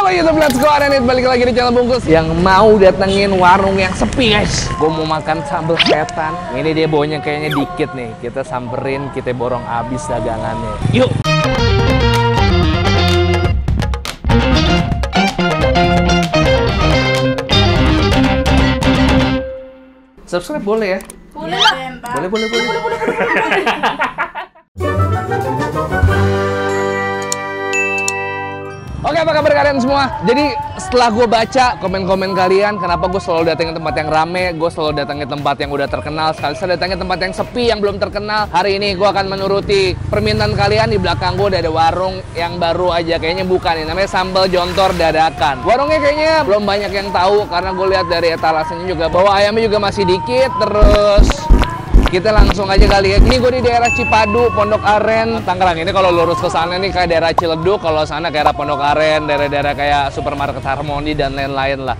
Halo YouTube Let's Go Arenit, balik lagi di channel Bungkus yang mau datengin warung yang sepi guys. Gue mau makan sambal setan. Ini dia baunya kayaknya dikit nih. Kita samperin, kita borong abis dagangannya. Yuk. Subscribe boleh ya? Boleh. Boleh. Oke, apa kabar kalian semua? Jadi setelah gue baca komen-komen kalian, kenapa gue selalu datangin tempat yang rame, gue selalu datangin tempat yang udah terkenal, sekali saya datangin tempat yang sepi, yang belum terkenal. Hari ini gue akan menuruti permintaan kalian. Di belakang gue udah ada warung yang baru aja, kayaknya buka nih, namanya Sambal Jontor Dadakan. Warungnya kayaknya belum banyak yang tahu, karena gue lihat dari etalasenya juga bahwa ayamnya juga masih dikit. Terus kita langsung aja kali ya. Ini gue di daerah Cipadu, Pondok Aren, Tangerang. Ini kalau lurus ke sana nih kayak daerah Ciledug, kalau sana kayak Pondok Aren, daerah-daerah kayak supermarket Harmoni dan lain-lain lah.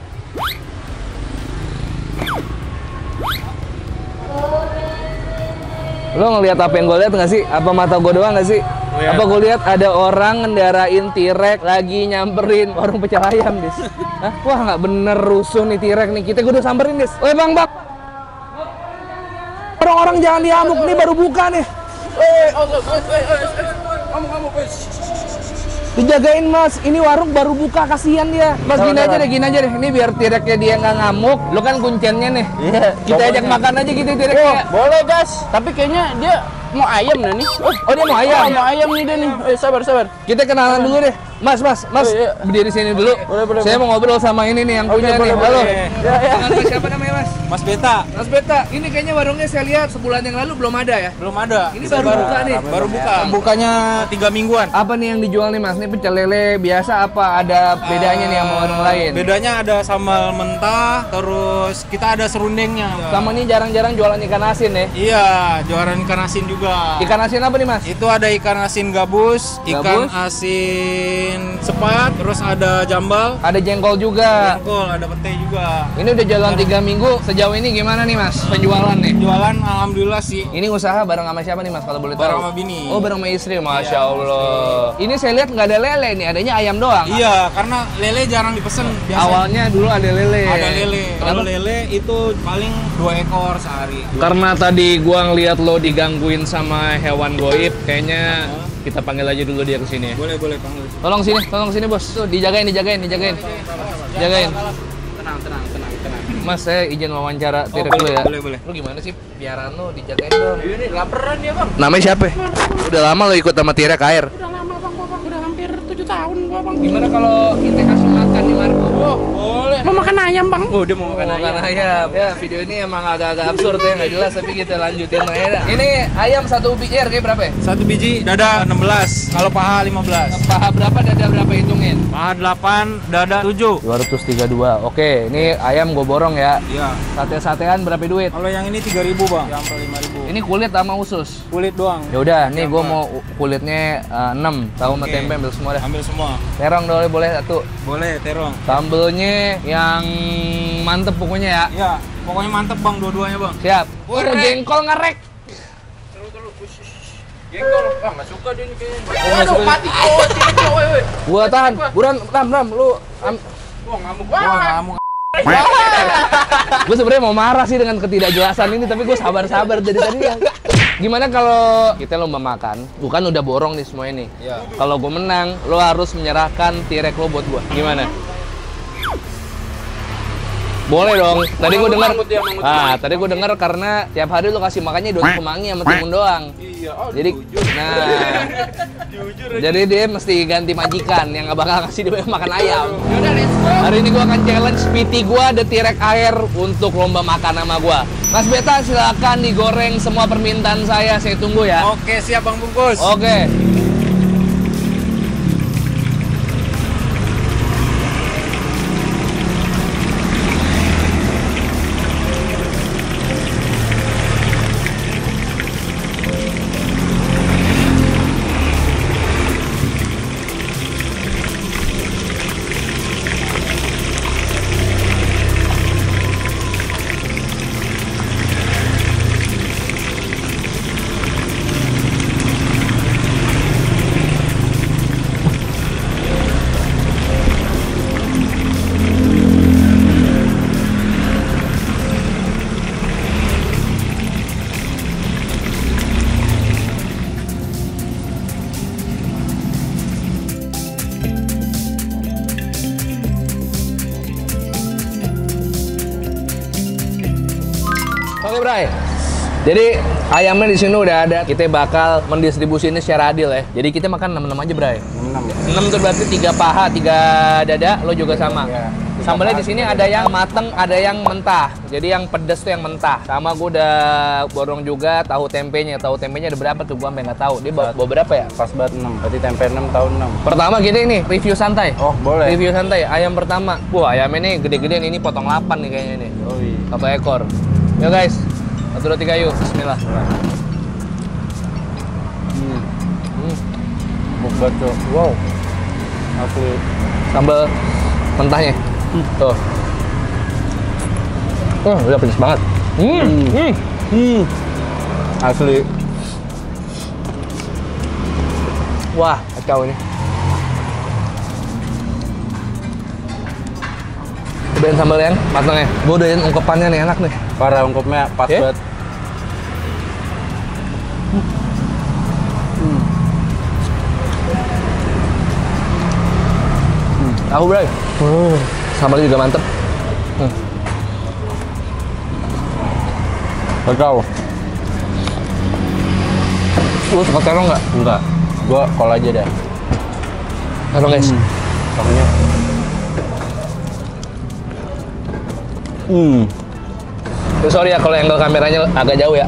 Lo ngelihat apa yang gue lihat nggak sih? Apa mata gue doang nggak sih? Ya. Apa gue lihat ada orang ngendarain T-Rex lagi nyamperin warung pecel ayam, guys? Hah? Wah, nggak bener rusuh nih T-Rex nih. Kita udah samperin, guys. Woi bang. Orang-orang jangan diamuk nih, baru buka nih. Kamu. Dijagain mas, ini warung baru buka, kasihan dia. Mas gini aja deh, ini biar T-Rex-nya dia nggak ngamuk. Lo kan kuncennya nih. Iya. Kita ajak makan aja gitu T-Rex-nya. Boleh gas, tapi kayaknya dia mau ayam nih. Oh dia mau ayam? Mau ayam nih dia nih. Sabar. Kita kenalan dulu deh. Mas, iya. berdiri sini dulu. Boleh. Saya mau ngobrol sama ini nih yang punya nih. Halo. Ya. Siapa namanya mas? Mas Beta. Mas Beta, ini kayaknya warungnya saya lihat sebulan yang lalu belum ada ya? Belum ada. Ini baru buka nih. Baru buka. Bukanya 3 mingguan. Apa nih yang dijual nih mas? Ini pecel lele biasa apa ada bedanya nih sama warung lain? Bedanya ada sambal mentah, terus kita ada serundengnya. Sama nih jarang-jarang jualan ikan asin ya? Iya, jualan ikan asin juga. Ikan asin apa nih mas? Itu ada ikan asin gabus, ikan asin sepat, terus ada jambal, ada jengkol juga. jengkol, ada pete juga. Ini udah jalan 3 minggu. Sejauh ini gimana nih mas penjualan nih? Jualan alhamdulillah sih. Ini usaha bareng sama siapa nih mas kalau boleh tahu? Bareng sama bini. Oh bareng sama istri, masya Allah. Ini saya lihat nggak ada lele nih, adanya ayam doang. Iya, karena lele jarang dipesen. Biasanya Awalnya dulu ada lele. ada lele. Kalau lele itu paling 2 ekor sehari. Karena tadi gua ngeliat lo digangguin sama hewan goib, kayaknya kita panggil aja dulu dia ke sini. Boleh panggil. Tolong sini bos. Tuh dijagain. Jagain. Tenang. Mas, saya izin wawancara T-Rex dulu ya. Boleh. Lu gimana sih piaraan lu dijagain dong? Ini laparan ya bang. Namanya siapa? Udah lama lo ikut sama T-Rex air? Udah lama bang, udah hampir 7 tahun gua bang. Gimana kalau kita kasih makan di Marco? Oh, boleh. Mau makan ayam bang? Oh, dia mau makan ayam. ayam. Ya, video ini emang agak-agak absurd ya, nggak jelas, tapi kita lanjutin aja dah. Ini ayam satu biji harganya berapa ya? 1 biji dada 16, kalau paha 15. Paha berapa, dada berapa, hitungin? Paha 8, dada 7. 232. Oke, ini ayam gue borong ya. Iya. Sate-satean berapa duit? Kalau yang ini 3.000 bang, yang 5.000. Ini kulit sama usus. Kulit doang. Ya udah, nih gue mau kulitnya 6. Tahu sama tempe ambil semua dah. Ambil semua. Terong boleh satu. Boleh, terong. Sambelnya yang mantep pokoknya ya. Iya, pokoknya mantep bang, dua-duanya bang. Siap. Oh, jengkol ngerek. Jengkol, nggak suka dia nih kayaknya. Aduh, mati woi. Gua tahan. Buruan, Ram, lu Wah, ngamuk. gue sebenarnya mau marah sih dengan ketidakjelasan ini, tapi gue sabar dari tadi ya. Gimana kalau kita lomba makan? Bukan udah borong nih semua ini. Iya. Kalau gue menang, lo harus menyerahkan T-Rex lo buat gue. Gimana? Boleh dong. Tadi gue dengar. Tadi gue dengar karena tiap hari lo kasih makannya Doni Kemangi sama timun doang. Iya. Jadi, jadi dia mesti ganti majikan yang nggak bakal kasih dia makan ayam. Yaudah, let's go. Hari ini gue akan challenge PT gue ada T-Rex air untuk lomba makan sama gue. Mas Beta silakan digoreng semua permintaan saya tunggu ya. Oke, siap bang bungkus. Oke. Bray. Jadi ayamnya di sini udah ada. Kita bakal mendistribusi ini secara adil ya. Jadi kita makan 6 aja, Bray. 6 ya. 6 itu berarti 3 paha, 3 dada, lo juga sama. Iya. Sambalnya di sini ada yang mateng, ada yang mentah. Jadi yang pedes tuh yang mentah. Sama gue udah borong juga tahu tempenya. Tahu tempenya ada berapa tuh? Gue sampai nggak tahu. Dia bawa berapa ya? Pas banget 6. Berarti tempe 6 tahun 6. Pertama gini nih, review santai. Oh, boleh. Review santai. Ayam pertama. Wah, ayam ini gede-gedean. Ini potong 8 nih kayaknya nih. Oh iya. 1 ekor. Yo guys. 1, 2, 3 yuk. Bismillah. Bukan tuh. Wow. Asli. Sambal mentahnya. Tuh. Oh, udah pedes banget. Asli. Wah, kacau ini. Cobain sambal yang matangnya. Gue udahin ungkepannya nih, enak nih. Parah ungkupnya pas banget. Tahu, Bray. Sambalnya juga mantep. Kacau. Lu suka terong nggak? Enggak. Gua kol aja deh. Terong, guys. Pokoknya. Sorry ya kalau angle kameranya agak jauh ya.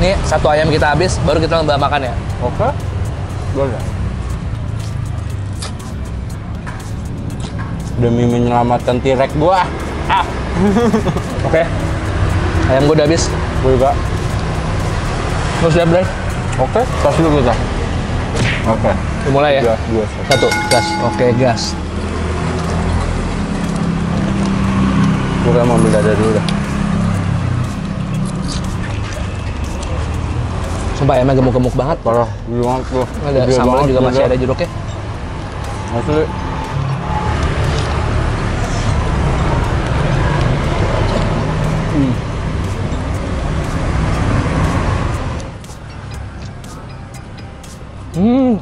Nih, 1 ayam kita habis, baru kita nambah makan ya. Oke. Boleh. Demi menyelamatkan T-Rex gua. Oke. Ayam gua udah habis. Gua juga. Lu siap, Bray? Oke. Tos dulu kita. Oke. Dimulai ya. 3, 2, 1, gas. Oke, gas. Gua kayak mau ambil dada dulu dah. Sumpah ayamnya gemuk-gemuk banget. Parah. Gede banget tuh. Ada sambalnya juga masih ada jeruknya. Asli.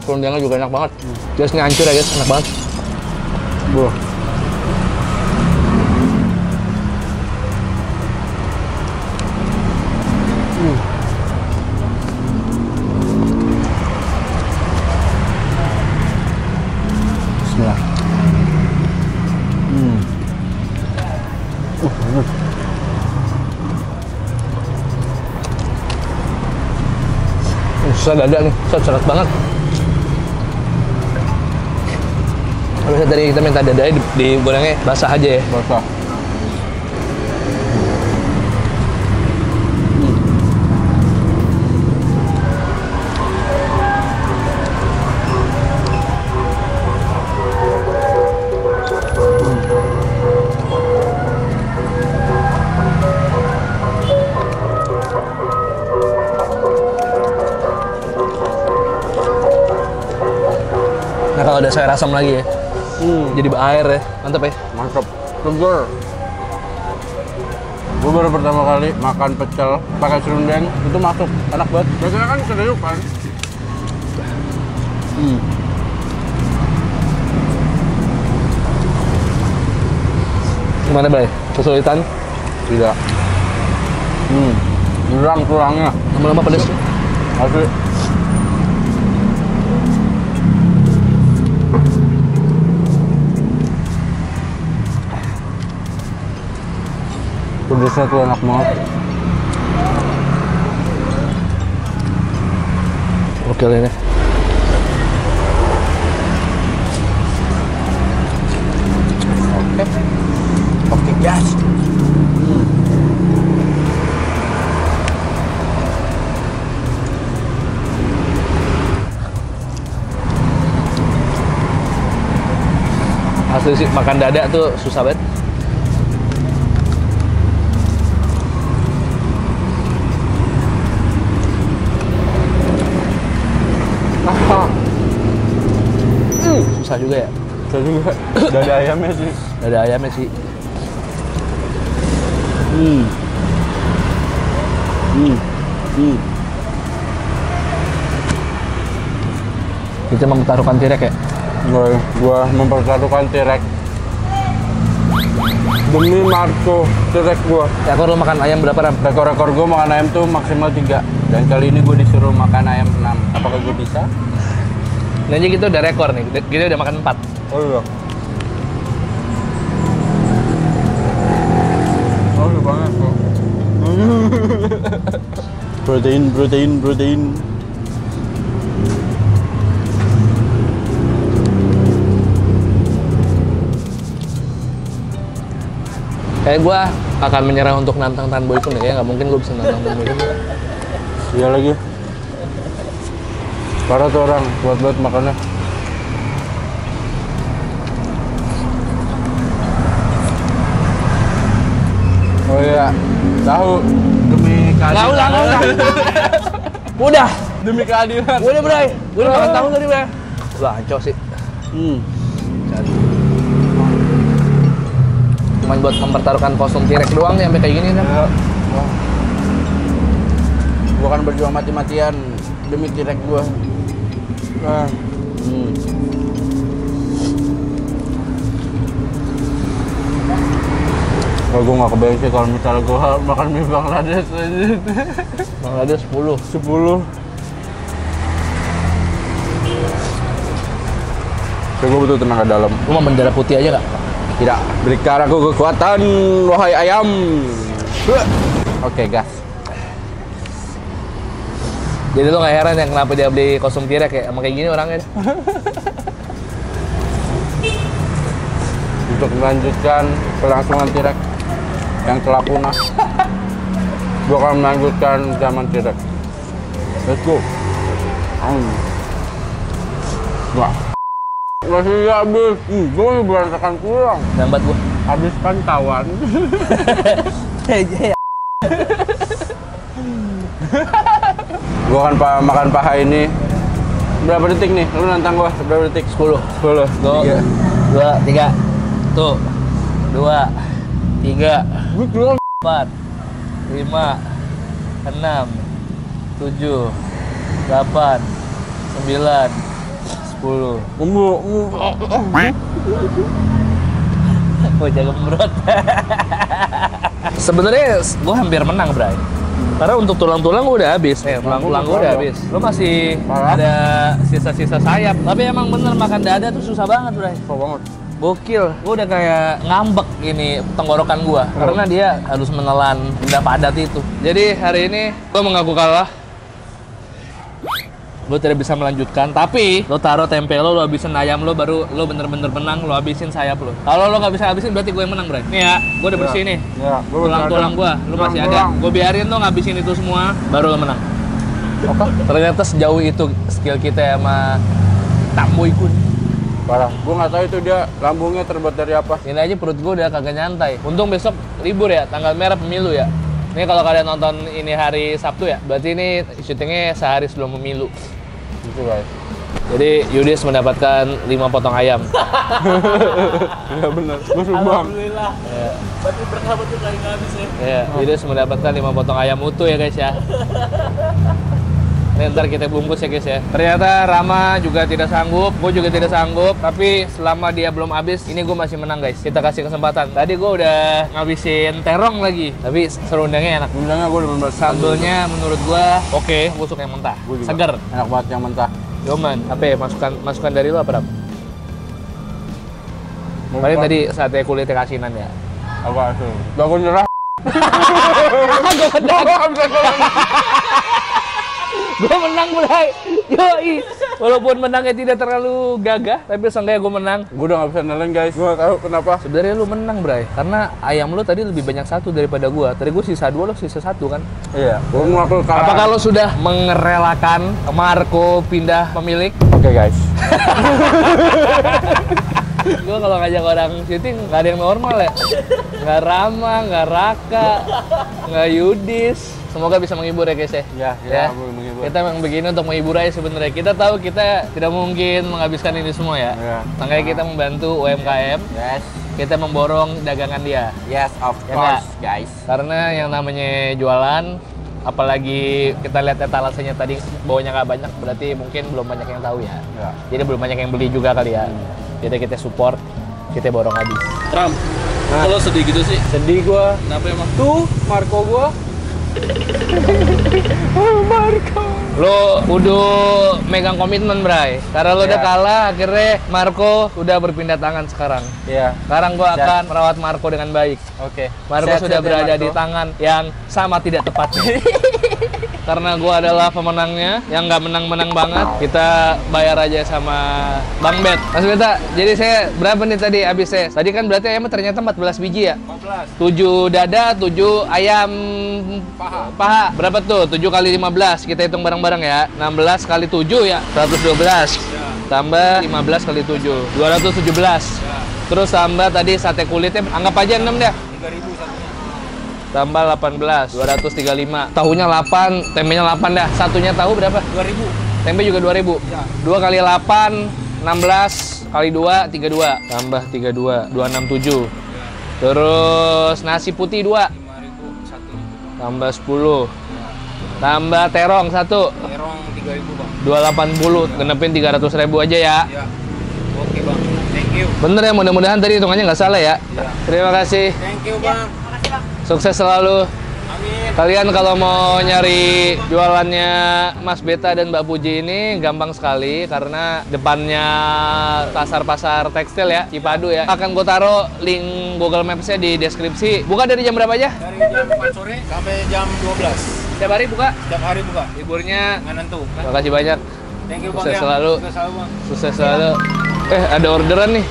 Kerundangnya juga enak banget. Gasnya hancur ya guys, enak banget. Buh. Bismillah. Susah dada nih, seret banget. Habisnya tadi kita minta dadanya digorengnya basah aja ya. Basah. Nah kalau ada sayur asam lagi ya, jadi air ya, mantep ya. Mantap. Seger. Gue baru pertama kali makan pecel pakai serundeng itu masuk, enak banget. Biasanya kan serius kan. Gimana Bray? Kesulitan? Tidak. Kurang tulangnya. Lama-lama pedes. Asli. Pedesnya tuh enak banget. Oke ini. Oke, gas. Asli sih makan dada tuh susah banget. Susah juga ya. Susah juga. Dada ayamnya sih. Dada ayamnya sih. Kita mempertaruhkan T-Rex ya. Gua mempertaruhkan T-Rex demi Marco T-Rex gua. Rekor lo makan ayam berapa, Ram? Rekor gua makan ayam tuh maksimal 3. Dan kali ini gua disuruh makan ayam 6. Apakah gua bisa? Nah, jadi kita udah rekor nih. Kita udah makan 4. Oh iya. Oh iya banget kok. Protein. Kayak gue akan menyerah untuk nantang Tan Boykun ya, nggak mungkin gue bisa nantang Tan Boykun. Iya lagi. Parah tuh orang, buat makannya. Oh iya, tahu demi keadilan. Nggak usah. Udah. Demi keadilan. Udah, Bray. Gue udah makan tahu tadi, Bray. Wah, hancur sih. Cuman buat mempertaruhkan kostum T-Rex doang nih sampai kayak gini kan. Ya. Gua kan berjuang mati-matian demi T-Rex gua. Kalau gue nggak kebayang sih kalau misalnya gue makan mie Bangladesh aja. Bangladesh 10. Tapi gue butuh tenaga dalam. Lu mau bendera putih aja nggak? Tidak, berikan aku kekuatan, wahai ayam. Oke, gas. Jadi lo nggak heran ya kenapa dia beli kostum T-Rex ya? Emang kayak gini orangnya. Untuk melanjutkan kelangsungan T-Rex yang telah punah, gue akan melanjutkan zaman T-Rex. Let's go. Wah, masih habis. Gue masih berantakan pulang. Lambat gua. Habis kan tawan. Gue akan makan paha ini. Berapa detik nih? Lu nantang gua berapa detik? 10. 10. 2, 3. Tuh. 2, 3, 4, 5, 6, 7, 8, 9, 10. Oh, jaga gembrot. Sebenarnya gua hampir menang, Bray. Karena untuk tulang-tulang gua udah habis. Tulang-tulang gua udah habis. Lo masih ada sisa-sisa sayap. Tapi emang bener makan dada tuh susah banget, Bray. Susah banget. Gokil, gue udah kayak ngambek ini tenggorokan gua karena dia harus menelan benda padat itu. Jadi hari ini gue mengaku kalah. Gue tidak bisa melanjutkan, tapi lo taruh tempe lo habisin ayam lo, baru lo bener-bener menang, lo habisin sayap lo. Kalau lo nggak bisa habisin berarti gue yang menang, Bray. Nih ya, gue udah bersih nih. Tulang-tulang gue, lo masih ada. Gue biarin lo ngabisin itu semua, baru lo menang. Oke. Ternyata sejauh itu skill kita sama Tan Boykun. Parah, gue nggak tahu itu dia lambungnya terbuat dari apa. Ini aja perut gue udah kagak nyantai. Untung besok libur ya, tanggal merah pemilu ya. Ini kalau kalian nonton ini hari Sabtu ya, berarti ini syutingnya sehari sebelum pemilu. Gitu guys. Jadi Yudis mendapatkan 5 potong ayam. Iya benar, gue sumbang. Alhamdulillah. Ya. Berarti berkah betul kali nggak habis ya. Ya, Yudis mendapatkan 5 potong ayam utuh ya guys ya. Ini ntar kita bungkus ya guys ya. Ternyata Rama juga tidak sanggup, gue juga tidak sanggup. Tapi selama dia belum habis, ini gue masih menang guys. Kita kasih kesempatan. Tadi gue udah ngabisin terong lagi, tapi serundangnya enak. Serundangnya gue udah bener. Sambelnya menurut gue oke, gue suka yang mentah. Seger. Enak banget yang mentah. Yoman, apa ya? Masukan dari lo apa, Ram? Paling tadi saatnya kulitnya kasinan ya. Apa tuh? Udah gue nyerah. Gue menang, Bray. Yoi. Walaupun menangnya tidak terlalu gagah, tapi seenggaknya gue menang. Gue udah gak bisa nelen guys. Gue gak tahu kenapa. Sebenarnya lu menang, Bray. Karena ayam lu tadi lebih banyak satu daripada gue. Tadi gue sisa 2, lo sisa 1 kan? Iya. Gue mengaku kalah. Apakah lo sudah mengerelakan Marco pindah pemilik? Oke guys. Gue kalau ngajak orang syuting nggak ada yang normal ya. Nggak Rama, nggak Raka, nggak Yudis. Semoga bisa menghibur ya guys ya. Ya, menghibur. Kita memang begini untuk menghibur aja sebenarnya. Kita tahu kita tidak mungkin menghabiskan ini semua ya. Makanya kita membantu UMKM. Yes. Kita memborong dagangan dia. Yes, of Ya course, nggak? guys. Karena yang namanya jualan Apalagi kita lihat etalasenya tadi bawanya nggak banyak, berarti mungkin belum banyak yang tahu ya. Jadi belum banyak yang beli juga kali ya. Jadi kita support, kita borong habis. Ram, kalau sedih gitu sih? Sedih gua. Kenapa emang? Tuh, Marco gua. Marco. Lo udah megang komitmen, Bray. Karena lo udah kalah, akhirnya Marco udah berpindah tangan sekarang. Iya. Sekarang gua akan merawat Marco dengan baik. Oke. Marco sudah berada di tangan yang sama tidak tepatnya. Karena gua adalah pemenangnya, yang nggak menang-menang banget. Kita bayar aja sama Bang Bet. Mas Beta, jadi saya berapa nih tadi habisnya? Tadi kan berarti ayamnya ternyata 14 biji ya? 14. 7 dada, 7 ayam paha. Berapa tuh? 7 kali 15. Kita hitung bareng-bareng ya. 16 kali 7 ya, 112. Tambah 15 kali 7, 217. Terus tambah tadi sate kulitnya, anggap aja 6 deh. 3.000 satunya. Tambah 18, 235. Tahunya 8, tempenya 8 dah. Satunya tahu berapa? 2.000. Tempe juga 2.000. Ya. 2 kali 8, 16 kali 2, 32. Tambah 32, 267. Terus nasi putih 2. 5.000 satu. Tambah 10. Tambah terong 1. Terong 3.000 bang. 280, genepin 300.000 aja ya. Ya. Oke bang. Thank you. Bener ya, mudah-mudahan tadi hitungannya nggak salah ya. Ya. Terima kasih. Thank you bang. Sukses selalu. Amin. Kalian kalau mau nyari jualannya Mas Beta dan Mbak Puji ini gampang sekali karena depannya pasar tekstil ya, Cipadu ya. Akan gue taruh link Google Maps-nya di deskripsi. Buka dari jam berapa aja? Dari jam 4 sore sampai jam 12. Setiap hari buka? Setiap hari buka. Liburnya. Nggak nentu. Terima kasih banyak. Thank you bang. Sukses ya. selalu. Sukses selalu bang. Sukses selalu. Ada orderan nih.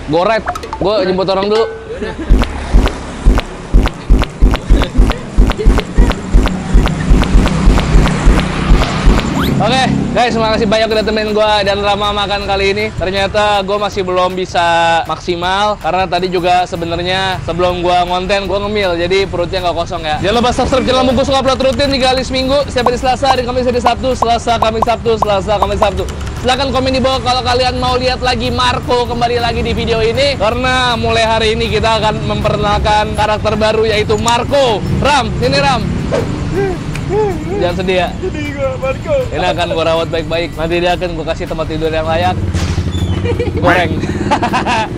Goret. Gue jemput orang dulu. Oke, guys, terima kasih banyak udah temenin gue dan Rama makan kali ini. Ternyata gue masih belum bisa maksimal karena tadi juga sebenarnya sebelum gue ngonten gue ngemil, jadi perutnya nggak kosong ya. Jangan lupa subscribe channel Bungkus upload rutin 3 kali seminggu, setiap hari Selasa, hari Kamis, hari Sabtu, Selasa, Kamis, Sabtu, Selasa, Kamis, Sabtu. Silahkan komen di bawah kalau kalian mau lihat lagi Marco kembali lagi di video ini, karena mulai hari ini kita akan memperkenalkan karakter baru yaitu Marco. Ram, sini Ram. Jangan sedih ya. Ini akan gue rawat baik-baik. Nanti dia akan gue kasih tempat tidur yang layak. Goreng.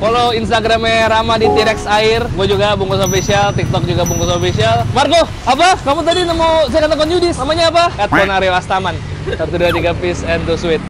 Follow Instagramnya Rama di T-Rex Air. Gue juga Bungkus Official. TikTok juga Bungkus Official. Marco, apa? Kamu tadi nemu saya kata Yudis. Namanya apa? @Bonario Astaman. 1, 2, 3 peace and to sweet.